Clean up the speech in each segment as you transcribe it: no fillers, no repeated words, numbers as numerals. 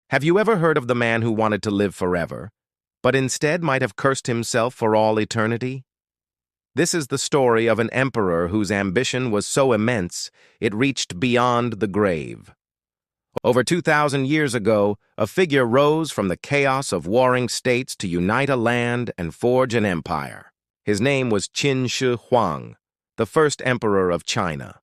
Have you ever heard of the man who wanted to live forever, but instead might have cursed himself for all eternity? This is the story of an emperor whose ambition was so immense it reached beyond the grave. Over 2,000 years ago, a figure rose from the chaos of warring states to unite a land and forge an empire. His name was Qin Shi Huang, the first emperor of China.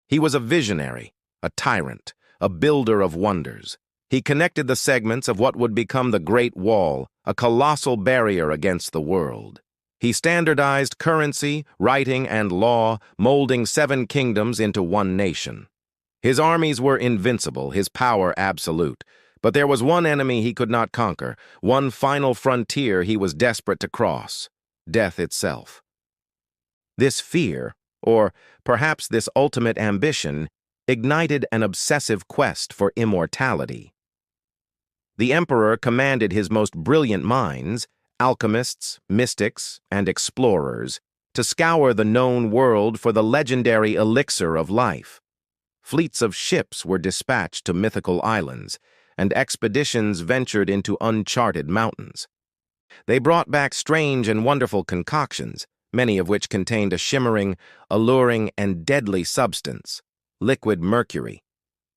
He was a visionary, a tyrant, a builder of wonders. He connected the segments of what would become the Great Wall, a colossal barrier against the world. He standardized currency, writing, and law, molding 7 kingdoms into one nation. His armies were invincible, his power absolute. But there was one enemy he could not conquer, one final frontier he was desperate to cross: death itself. This fear, or perhaps this ultimate ambition, ignited an obsessive quest for immortality. The emperor commanded his most brilliant minds, alchemists, mystics, and explorers, to scour the known world for the legendary elixir of life. Fleets of ships were dispatched to mythical islands, and expeditions ventured into uncharted mountains. They brought back strange and wonderful concoctions, many of which contained a shimmering, alluring, and deadly substance, liquid mercury.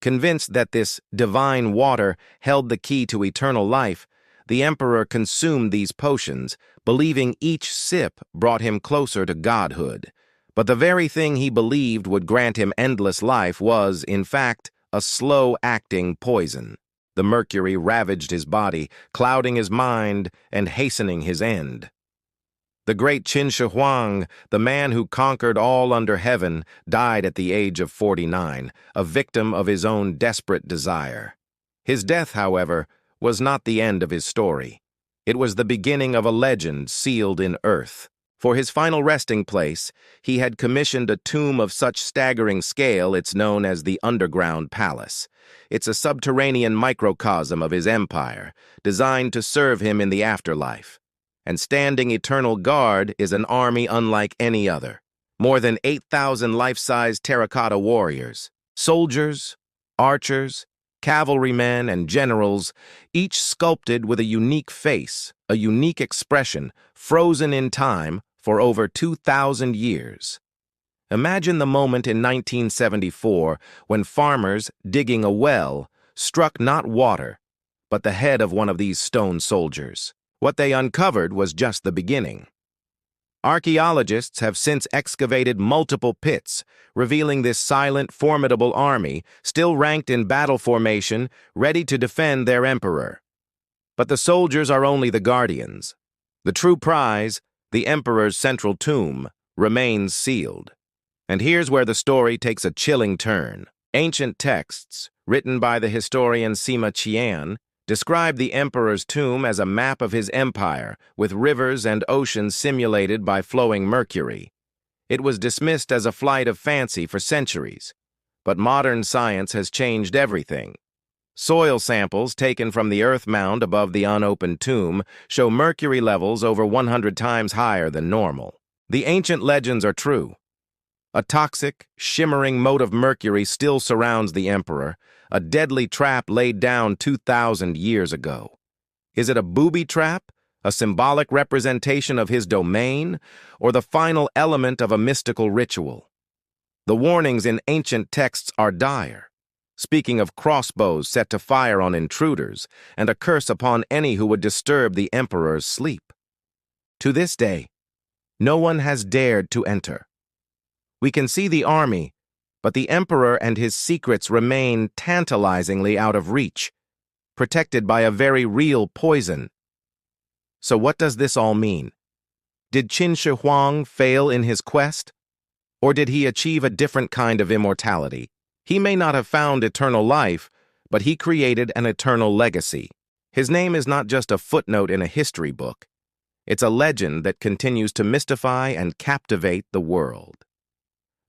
Convinced that this divine water held the key to eternal life, the emperor consumed these potions, believing each sip brought him closer to godhood. But the very thing he believed would grant him endless life was, in fact, a slow-acting poison. The mercury ravaged his body, clouding his mind and hastening his end. The great Qin Shi Huang, the man who conquered all under heaven, died at the age of 49, a victim of his own desperate desire. His death, however, was not the end of his story. It was the beginning of a legend sealed in earth. For his final resting place, he had commissioned a tomb of such staggering scale it's known as the Underground Palace. It's a subterranean microcosm of his empire, designed to serve him in the afterlife. And standing eternal guard is an army unlike any other. More than 8,000 life-size terracotta warriors, soldiers, archers, cavalrymen, and generals, each sculpted with a unique face, a unique expression, frozen in time for over 2,000 years. Imagine the moment in 1974 when farmers, digging a well, struck not water, but the head of one of these stone soldiers. What they uncovered was just the beginning. Archaeologists have since excavated multiple pits, revealing this silent, formidable army, still ranked in battle formation, ready to defend their emperor. But the soldiers are only the guardians. The true prize, the emperor's central tomb, remains sealed. And here's where the story takes a chilling turn. Ancient texts, written by the historian Sima Qian, describe the emperor's tomb as a map of his empire, with rivers and oceans simulated by flowing mercury. It was dismissed as a flight of fancy for centuries, but modern science has changed everything. Soil samples taken from the earth mound above the unopened tomb show mercury levels over 100 times higher than normal. The ancient legends are true. A toxic, shimmering mote of mercury still surrounds the emperor, a deadly trap laid down 2,000 years ago. Is it a booby trap, a symbolic representation of his domain, or the final element of a mystical ritual? The warnings in ancient texts are dire, speaking of crossbows set to fire on intruders and a curse upon any who would disturb the emperor's sleep. To this day, no one has dared to enter. We can see the army, but the emperor and his secrets remain tantalizingly out of reach, protected by a very real poison. So what does this all mean? Did Qin Shi Huang fail in his quest? Or did he achieve a different kind of immortality? He may not have found eternal life, but he created an eternal legacy. His name is not just a footnote in a history book. It's a legend that continues to mystify and captivate the world.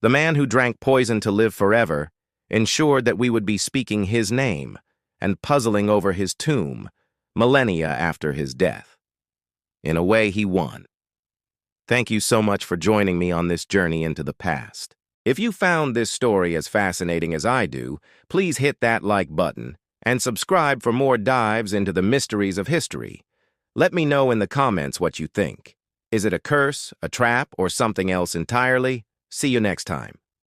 The man who drank poison to live forever ensured that we would be speaking his name and puzzling over his tomb millennia after his death. In a way, he won. Thank you so much for joining me on this journey into the past. If you found this story as fascinating as I do, please hit that like button and subscribe for more dives into the mysteries of history. Let me know in the comments what you think. Is it a curse, a trap, or something else entirely? See you next time.